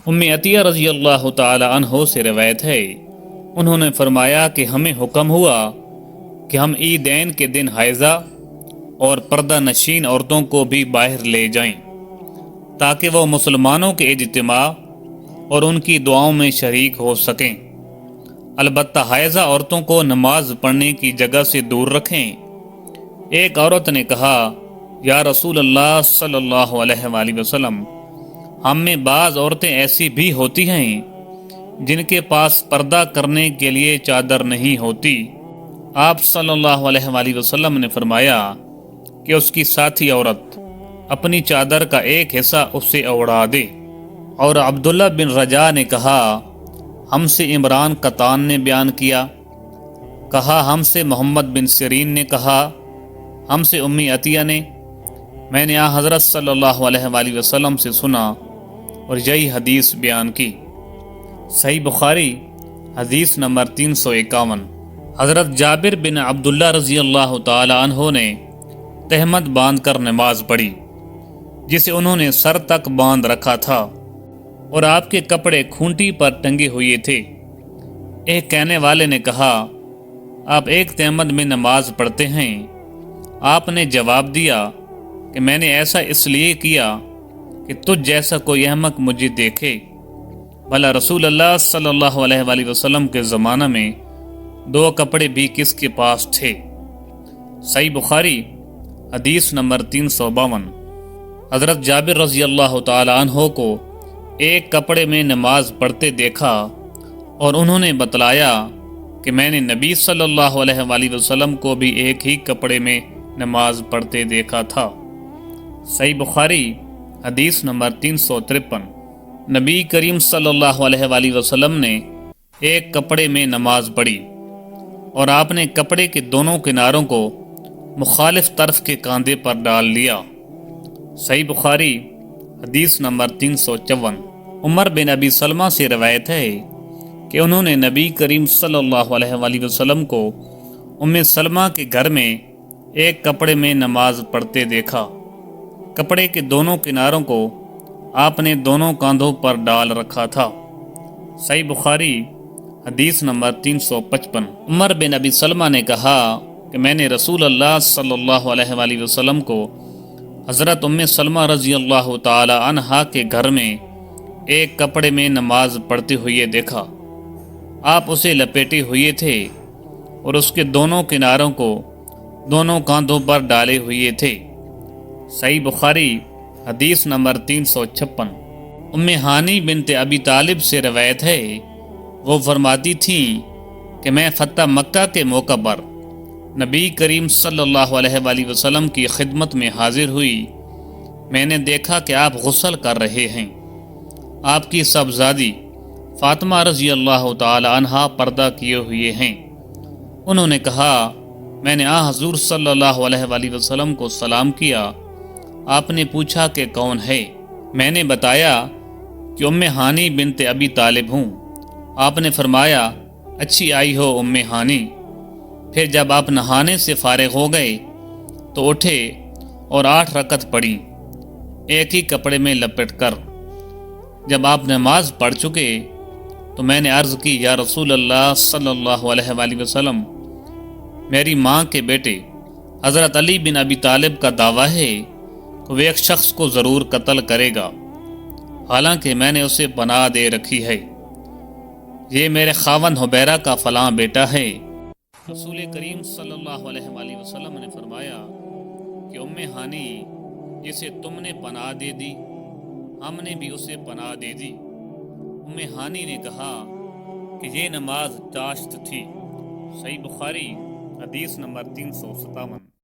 عطیہ رضی اللہ تعالی عنہ سے روایت ہے، انہوں نے فرمایا کہ ہمیں حکم ہوا کہ ہم عیدین کے دن حائضہ اور پردہ نشین عورتوں کو بھی باہر لے جائیں تاکہ وہ مسلمانوں کے اجتماع اور ان کی دعاؤں میں شریک ہو سکیں۔ البتہ حائضہ عورتوں کو نماز پڑھنے کی جگہ سے دور رکھیں۔ ایک عورت نے کہا، یا رسول اللہ صلی اللہ علیہ وآلہ وسلم، ہم میں بعض عورتیں ایسی بھی ہوتی ہیں جن کے پاس پردہ کرنے کے لیے چادر نہیں ہوتی۔ آپ صلی اللہ علیہ وآلہ وسلم نے فرمایا کہ اس کی ساتھی عورت اپنی چادر کا ایک حصہ اس سے اوڑھا دے۔ اور عبداللہ بن رجاء نے کہا، ہم سے عمران قطان نے بیان کہا ہم سے محمد بن سیرین نے کہا، ہم سے عطیہ نے، میں نے حضرت صلی اللہ علیہ وآلہ وسلم سے سنا اور یہی حدیث بیان کی۔ صحیح بخاری حدیث نمبر 351۔ حضرت جابر بن عبداللہ رضی اللہ تعالی عنہ نے تہمت باندھ کر نماز پڑھی جسے انہوں نے سر تک باندھ رکھا تھا اور آپ کے کپڑے کھونٹی پر ٹنگے ہوئے تھے۔ ایک کہنے والے نے کہا، آپ ایک تہمت میں نماز پڑھتے ہیں؟ آپ نے جواب دیا کہ میں نے ایسا اس لیے کیا کہ تجھ جیسا کوئی احمق مجھے دیکھے۔ بھلا رسول اللہ صلی اللہ علیہ وآلہ وسلم کے زمانہ میں دو کپڑے بھی کس کے پاس تھے؟ صحیح بخاری حدیث نمبر 352۔ حضرت جابر رضی اللہ تعالی عنہ کو ایک کپڑے میں نماز پڑھتے دیکھا اور انہوں نے بتلایا کہ میں نے نبی صلی اللہ علیہ وآلہ وسلم کو بھی ایک ہی کپڑے میں نماز پڑھتے دیکھا تھا۔ صحیح بخاری حدیث نمبر 353۔ نبی کریم صلی اللہ علیہ وآلہ وسلم نے ایک کپڑے میں نماز پڑھی اور آپ نے کپڑے کے دونوں کناروں کو مخالف طرف کے کاندھے پر ڈال لیا۔ صحیح بخاری حدیث نمبر 354۔ عمر بن ابی سلمہ سے روایت ہے کہ انہوں نے نبی کریم صلی اللہ علیہ وآلہ وسلم کو سلمہ کے گھر میں ایک کپڑے میں نماز پڑھتے دیکھا۔ کپڑے کے دونوں کناروں کو آپ نے دونوں کاندھوں پر ڈال رکھا تھا۔ صحیح بخاری حدیث نمبر 355۔ عمر بن ابی سلمہ نے کہا کہ میں نے رسول اللہ صلی اللہ علیہ وآلہ وسلم کو حضرت سلمہ رضی اللہ تعالی عنہا کے گھر میں ایک کپڑے میں نماز پڑھتے ہوئے دیکھا۔ آپ اسے لپیٹے ہوئے تھے اور اس کے دونوں کناروں کو دونوں کاندھوں پر ڈالے ہوئے تھے۔ صحیح بخاری حدیث نمبر 356۔ ہانی بنت ابی طالب سے روایت ہے، وہ فرماتی تھیں کہ میں فتح مکہ کے موقع پر نبی کریم صلی اللہ علیہ وآلہ وسلم کی خدمت میں حاضر ہوئی۔ میں نے دیکھا کہ آپ غسل کر رہے ہیں۔ آپ کی صاحبزادی فاطمہ رضی اللہ تعالی عنہا پردہ کیے ہوئے ہیں۔ انہوں نے کہا، میں نے حضور صلی اللہ علیہ وآلہ وسلم کو سلام کیا۔ آپ نے پوچھا کہ کون ہے؟ میں نے بتایا کہ ہانی بنت ابی طالب ہوں۔ آپ نے فرمایا، اچھی آئی ہو ہانی۔ پھر جب آپ نہانے سے فارغ ہو گئے تو اٹھے اور 8 رکعت پڑھی ایک ہی کپڑے میں لپٹ کر۔ جب آپ نماز پڑھ چکے تو میں نے عرض کی، یا رسول اللہ صلی اللہ علیہ وآلہ وسلم، میری ماں کے بیٹے حضرت علی بن ابی طالب کا دعویٰ ہے کہ وہ ایک شخص کو ضرور قتل کرے گا، حالانکہ میں نے اسے پناہ دے رکھی ہے۔ یہ میرے خاوند حبیرہ کا فلاں بیٹا ہے۔ رسول کریم صلی اللہ علیہ وآلہ وسلم نے فرمایا کہ ہانی، جسے تم نے پناہ دے دی، ہم نے بھی اسے پناہ دے دی۔ ہانی نے کہا کہ یہ نماز داشت تھی۔ صحیح بخاری حدیث نمبر 357۔